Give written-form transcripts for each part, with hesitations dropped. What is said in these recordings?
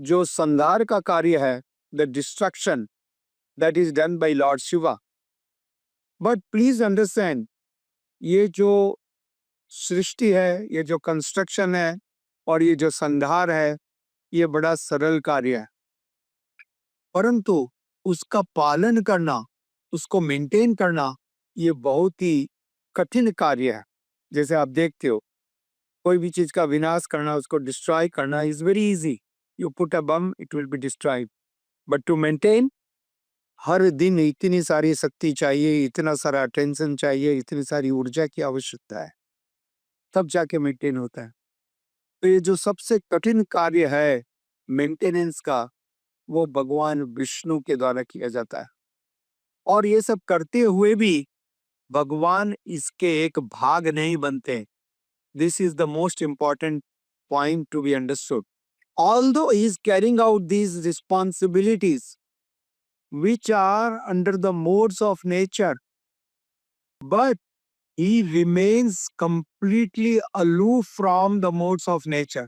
जो संहार का कार्य है, the destruction, that is done by Lord Shiva. But please understand, ये जो सृष्टि है, ये जो कंस्ट्रक्शन है और ये जो संहार है, ये बड़ा सरल कार्य है, परंतु उसका पालन करना, उसको मेंटेन करना, ये बहुत ही कठिन कार्य है। जैसे आप देखते हो, कोई भी चीज का विनाश करना, उसको डिस्ट्रॉय करना is very easy. You put a bomb, it will be destroyed. But to maintain, हर दिन इतनी सारी शक्ति चाहिए, इतना सारा अटेंशन चाहिए, इतनी सारी ऊर्जा की आवश्यकता है, तब जाके मेंटेन होता है। तो ये जो सबसे कठिन कार्य है मेंटेनेंस का, वो भगवान विष्णु के द्वारा किया जाता है। और ये सब करते हुए भी भगवान इसके एक भाग नहीं बनते। This is the most important point to be understood. Although he is carrying out these responsibilities which are under the modes of nature, but he remains completely aloof from the modes of nature,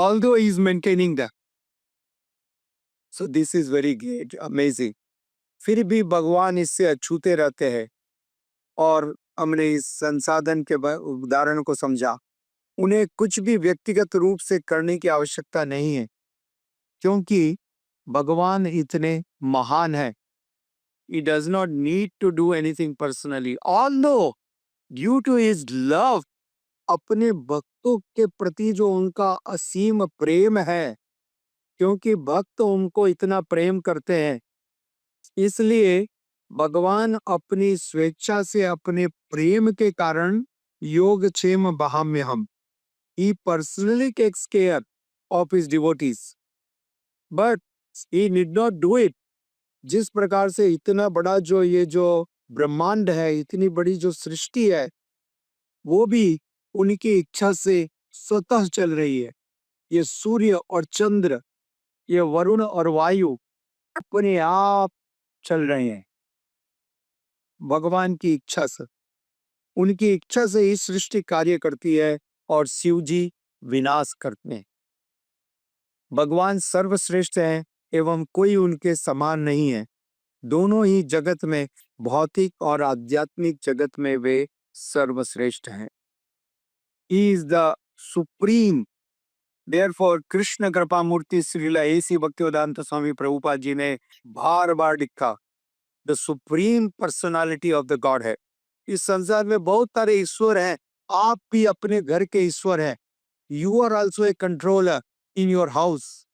although he is maintaining them. So this is very great, amazing. फिर भी भगवान इससे अछूते रहते हैं। और हमने इस संसाधन के उदाहरण को समझा। उन्हें कुछ भी व्यक्तिगत रूप से करने की आवश्यकता नहीं है, क्योंकि भगवान इतने महान है। He does not need to do anything personally, although due to his love, अपने भक्तों के प्रति जो उनका असीम प्रेम है, क्योंकि भक्त उनको इतना प्रेम करते हैं, इसलिए भगवान अपनी स्वेच्छा से, अपने प्रेम के कारण योगक्षेम वहाम्यहम्, he personally takes care of his devotees, but he need not do it। जिस प्रकार से इतना बड़ा ये जो ब्रह्मांड है, इतनी बड़ी जो सृष्टि है, वो भी उनकी इच्छा से स्वतः चल रही है। ये सूर्य और चंद्र, ये वरुण और वायु अपने आप चल रहे हैं भगवान की इच्छा से। उनकी इच्छा से ही सृष्टि कार्य करती है और शिव जी विनाश करते हैं। भगवान सर्वश्रेष्ठ हैं एवं कोई उनके समान नहीं है। दोनों ही जगत में, भौतिक और आध्यात्मिक जगत में वे सर्वश्रेष्ठ हैं। He is the supreme। Therefore, Krishna कृपा मूर्ति श्रीला एसी भक्तिवेदांत स्वामी प्रभुपाद जी ने बार बार लिखा, the supreme personality of the God है। इस संसार में बहुत सारे ईश्वर हैं, आप भी अपने घर के ईश्वर हैं। You are also a controller in your house,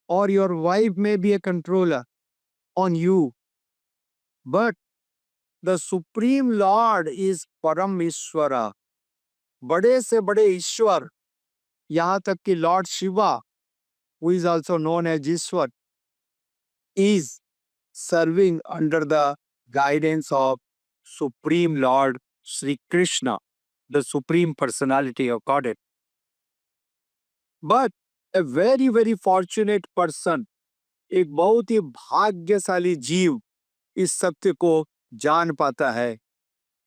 और your wife may be a controller on you, but the supreme lord is परम ईश्वरा। बड़े से बड़े ईश्वर, यहाँ तक कि lord Shiva, who is also known as Ishwar, is serving under the guidance of Supreme Lord Sri Krishna, the Supreme Personality of Godhead. But a very very fortunate person, एक बहुत ही भाग्यशाली जीव इस सत्य को जान पाता है,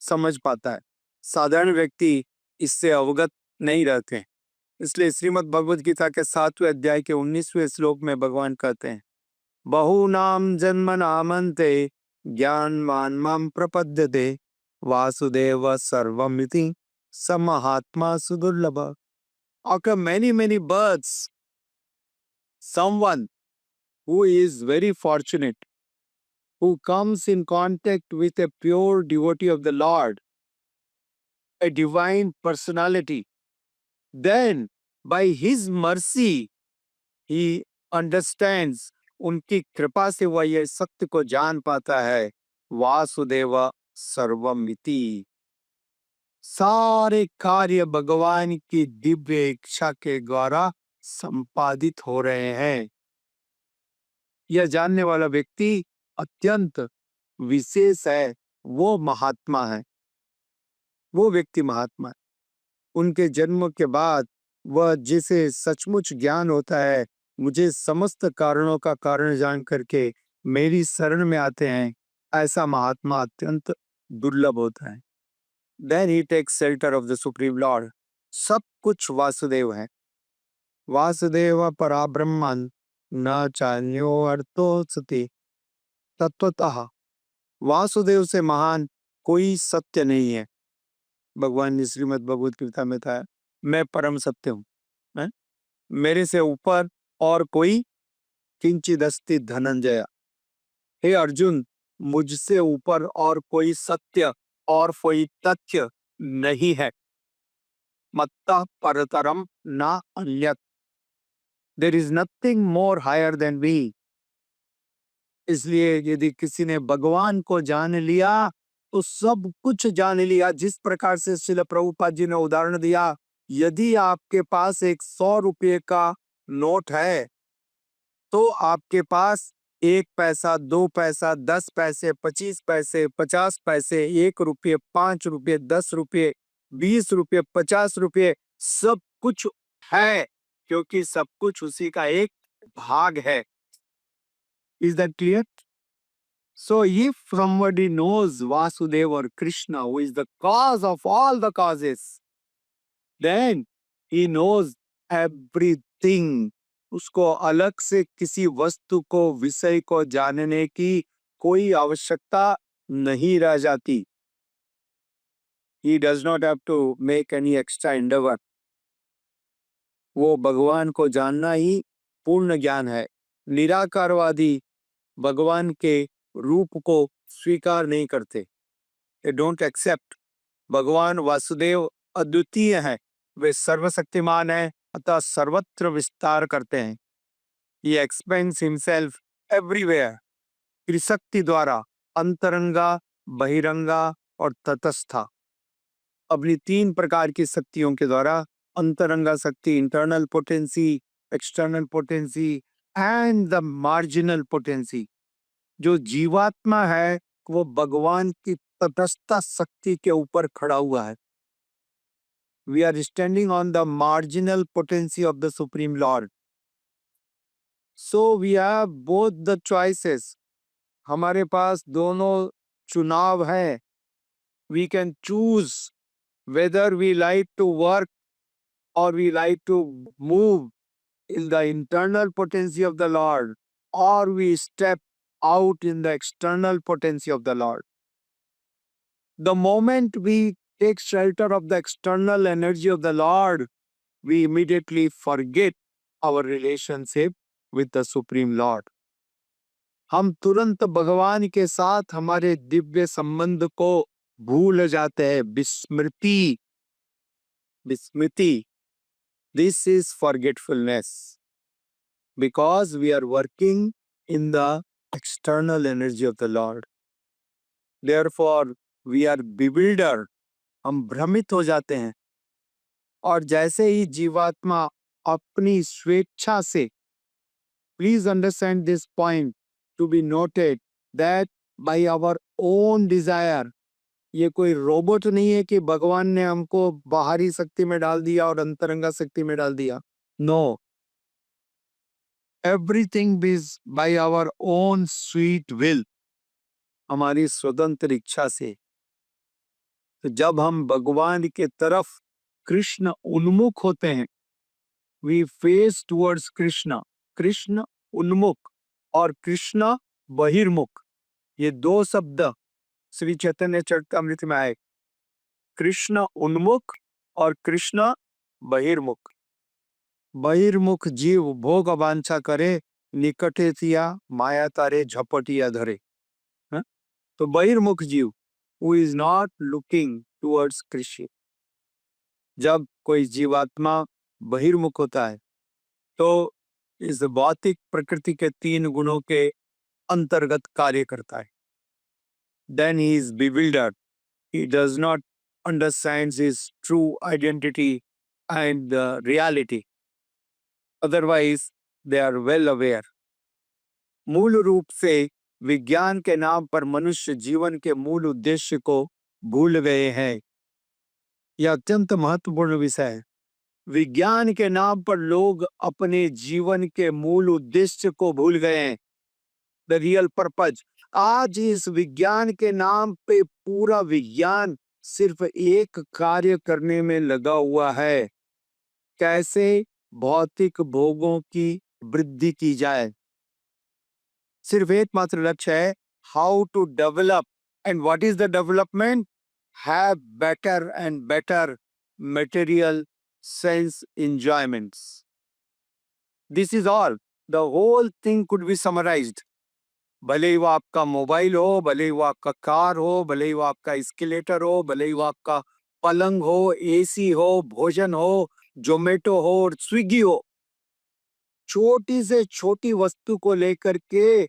समझ पाता है। साधारण व्यक्ति इससे अवगत नहीं रहते। इसलिए श्रीमद् भगवद गीता के 7वें अध्याय के 19वें श्लोक में भगवान कहते हैं, बहुनाम जन्मनामन्ते ज्ञानवान् मां प्रपद्यते वासुदेव सर्वमिति स महात्मा सुदुर्लभ। After many many births, someone who is very fortunate, who comes in contact with a pure devotee of the Lord, a divine personality, then by his mercy he understands, उनकी कृपा से वह ये सत्य को जान पाता है, वासुदेव सर्वमिति। सारे कार्य भगवान की दिव्य इच्छा के द्वारा संपादित हो रहे हैं। यह जानने वाला व्यक्ति अत्यंत विशेष है, वो महात्मा है, वो व्यक्ति महात्मा है। उनके जन्म के बाद वह जिसे सचमुच ज्ञान होता है, मुझे समस्त कारणों का कारण जान करके मेरी शरण में आते हैं, ऐसा महात्मा अत्यंत दुर्लभ होता है। Then he takes shelter of the Supreme Lord। सब कुछ वासुदेव है, वासुदेव पराब्रह्मन् न चान्यो अर्थोऽस्ति। तत्वतः वासुदेव से महान कोई सत्य नहीं है। भगवान ने श्रीमद् भगवत गीता में था, मैं परम सत्य हूँ, हैं? मेरे से ऊपर और कोई किंचिदस्ति धनंजय। हे अर्जुन, मुझसे ऊपर और कोई सत्य और कोई तथ्य नहीं है। मत्तः परतरम ना अन्यत्। There is nothing more higher than we. इसलिए यदि किसी ने भगवान को जान लिया तो सब कुछ जान लिया। जिस प्रकार से श्रील प्रभुपाद जी ने उदाहरण दिया, यदि आपके पास एक 100 रुपये का नोट है तो आपके पास 1 पैसा, 2 पैसा, 10 पैसे, 25 पैसे, 50 पैसे, 1 रुपये, 5 रुपये, 10 रुपये, 20 रुपये, 50 रुपये, सब कुछ है, क्योंकि सब कुछ उसी का एक भाग है। Is that clear? So if somebody knows Vasudeva or Krishna, who is the cause of all the causes, then he knows everything. उसको अलग से किसी वस्तु को, विषय को जानने की कोई आवश्यकता नहीं रह जाती। He does not have to make any extra endeavor. वो भगवान को जानना ही पूर्ण ज्ञान है। निराकारवादी भगवान के रूप को स्वीकार नहीं करते। They don't accept। भगवान वासुदेव अद्वितीय है, वे सर्वशक्तिमान है, अतः सर्वत्र विस्तार करते हैं। He expands himself everywhere। त्रिशक्ति द्वारा अंतरंगा, बहिरंगा और तटस्था, अपनी 3 प्रकार की शक्तियों के द्वारा, अंतरंगा शक्ति, internal potency, external potency and the marginal potency. जो जीवात्मा है वो भगवान की तटस्थ शक्ति के ऊपर खड़ा हुआ है। We are standing on the marginal potency of the Supreme Lord. So we have both the choices। हमारे पास दोनों चुनाव है। We can choose whether we like to work or we like to move in the internal potency of the Lord, or we step out in the external potency of the Lord. The moment we take shelter of the external energy of the Lord, we immediately forget our relationship with the Supreme Lord। हम तुरंत भगवान के साथ हमारे दिव्य संबंध को भूल जाते हैं। विस्मृति, विस्मृति, this is forgetfulness, because we are working in the external energy of the Lord। Therefore we are bewildered। हम भ्रमित हो जाते हैं। और जैसे ही जीवात्मा अपनी स्वेच्छा से, please understand this point to be noted, that by our own desire, ये कोई रोबोट नहीं है कि भगवान ने हमको बाहरी शक्ति में डाल दिया और अंतरंगा शक्ति में डाल दिया। No, everything is by our own sweet will, हमारी स्वतंत्र इच्छा से। तो जब हम भगवान के तरफ कृष्ण उन्मुख होते हैं, we face towards Krishna, Krishna उन्मुख और कृष्ण बहिर्मुख, ये 2 शब्द श्री चैतन्य चरितामृत में आए, कृष्ण उन्मुख और कृष्ण बहिर्मुख। बहिर्मुख जीव भोग वांछा करे, निकटे थिया माया तारे झपटिया धरे। हाँ? तो बहिर्मुख जीव, who is not looking towards Krishna. जब कोई जीवात्मा बहिर्मुख होता है तो इस भौतिक प्रकृति के 3 गुणों के अंतर्गत कार्य करता है। Then he is bewildered। He does not understand his true identity and reality। Otherwise, they are well aware। मूल रूप से विज्ञान के नाम पर मनुष्य जीवन के मूल उद्देश्य को भूल गए हैं। यह अत्यंत महत्वपूर्ण विषय है। विज्ञान के नाम पर लोग अपने जीवन के मूल उद्देश्य को भूल गए हैं। The real purpose. आज इस विज्ञान के नाम पे पूरा विज्ञान सिर्फ एक कार्य करने में लगा हुआ है। कैसे भौतिक भोगों की वृद्धि की जाए। सिर्फ एकमात्र लक्ष्य है how to develop, and what is the development? Have better and better material sense enjoyments. This is all. The whole thing could be summarized. भले ही वो आपका मोबाइल हो, भले ही वो आपका कार हो, भले ही वो आपका एस्केलेटर हो, भले ही वो आपका पलंग हो, एसी हो, भोजन हो, जोमेटो हो और स्विगी हो, छोटी से छोटी वस्तु को लेकर के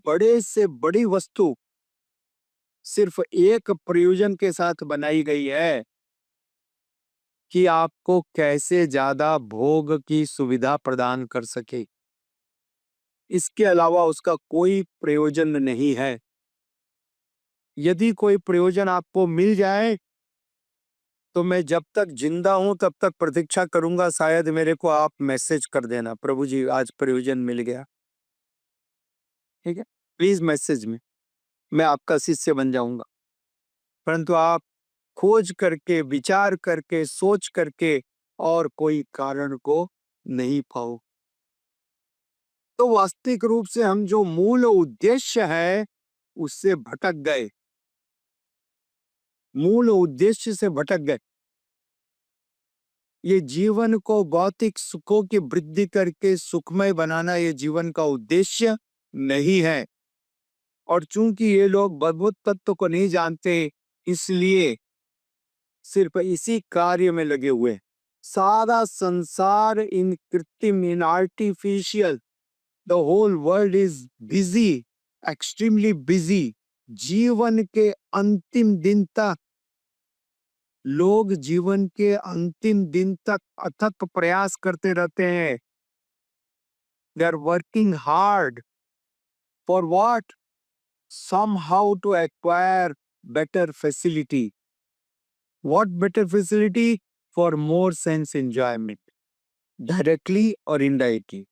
बड़े से बड़ी वस्तु सिर्फ एक प्रयोजन के साथ बनाई गई है कि आपको कैसे ज्यादा भोग की सुविधा प्रदान कर सके। इसके अलावा उसका कोई प्रयोजन नहीं है। यदि कोई प्रयोजन आपको मिल जाए तो मैं जब तक जिंदा हूं तब तक प्रतीक्षा करूंगा, शायद मेरे को आप मैसेज कर देना, प्रभु जी आज प्रयोजन मिल गया। ठीक है, प्लीज मैसेज में, मैं आपका शिष्य बन जाऊंगा। परंतु आप खोज करके, विचार करके, सोच करके और कोई कारण को नहीं पाओ। तो वास्तविक रूप से हम जो मूल उद्देश्य है उससे भटक गए, मूल उद्देश्य से भटक गए। ये जीवन को भौतिक सुखों की वृद्धि करके सुखमय बनाना ये जीवन का उद्देश्य नहीं है। और चूंकि ये लोग भगवत तत्व को नहीं जानते, इसलिए सिर्फ इसी कार्य में लगे हुए। सारा संसार इन कृत्रिम, in artificial, the whole world is busy, extremely busy. जीवन के अंतिम दिन तक लोग जीवन के अंतिम दिन तक अथक प्रयास करते रहते हैं। They are working hard for what? somehow to acquire better facility. What better facility? For more sense enjoyment, directly or indirectly.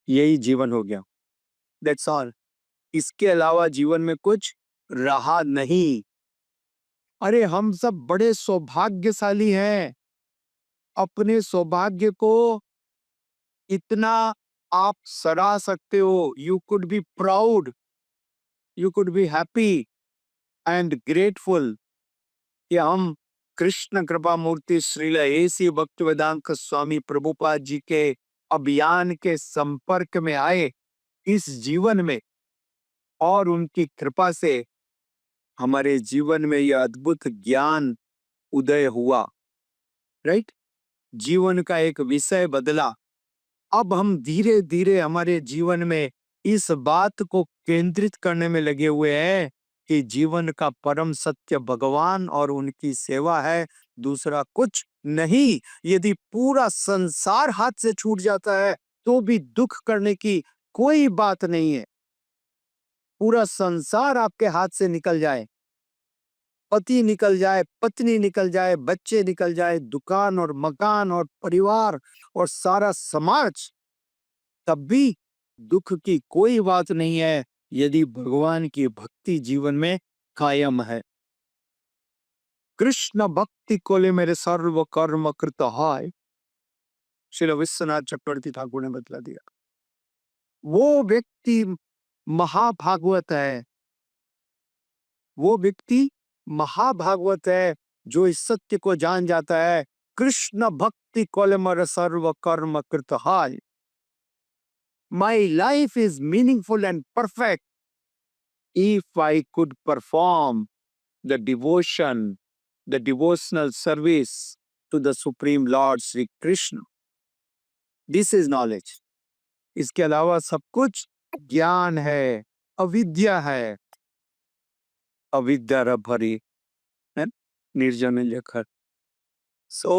यही जीवन हो गया। That's all. इसके अलावा जीवन में कुछ रहा नहीं। अरे हम सब बड़े सौभाग्यशाली हैं। अपने सौभाग्य को इतना आप सराह सकते हो। You could be proud, you could be happy and grateful कि हम कृष्ण कृपा मूर्ति श्रील एसी भक्तिवेदांत स्वामी प्रभुपाद जी के अभियान के संपर्क में आए इस जीवन में, और उनकी कृपा से हमारे जीवन में यह अद्भुत ज्ञान उदय हुआ। राइट, जीवन का एक विषय बदला। अब हम धीरे धीरे हमारे जीवन में इस बात को केंद्रित करने में लगे हुए हैं कि जीवन का परम सत्य भगवान और उनकी सेवा है, दूसरा कुछ नहीं। यदि पूरा संसार हाथ से छूट जाता है तो भी दुख करने की कोई बात नहीं है। पूरा संसार आपके हाथ से निकल जाए, पति निकल जाए, पत्नी निकल जाए, बच्चे निकल जाए, दुकान और मकान और परिवार और सारा समाज, तब भी दुख की कोई बात नहीं है यदि भगवान की भक्ति जीवन में कायम है। कृष्ण भक्ति कोले मेरे सर्व कर्म कृत है, श्री विश्वनाथ चक्रवर्ती ठाकुर ने बतला दिया। वो व्यक्ति महाभागवत है, वो व्यक्ति महाभागवत है जो इस सत्य को जान जाता है। कृष्ण भक्ति कोले मेरे सर्व कर्म कृत है। My life is meaningful and perfect if I could perform the devotion, the devotional service to the Supreme Lord Sri Krishna. This is knowledge. इसके अलावा सब कुछ ज्ञान है, अविद्या है। अविद्या भरी है, निर्जन लेखर। सो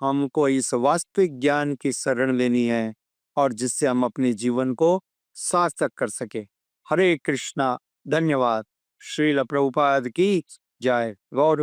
हमको इस वास्तविक ज्ञान की शरण लेनी है और जिससे हम अपने जीवन को सार्थक कर सके। हरे कृष्णा। धन्यवाद। श्रील प्रभुपाद की जय। गौर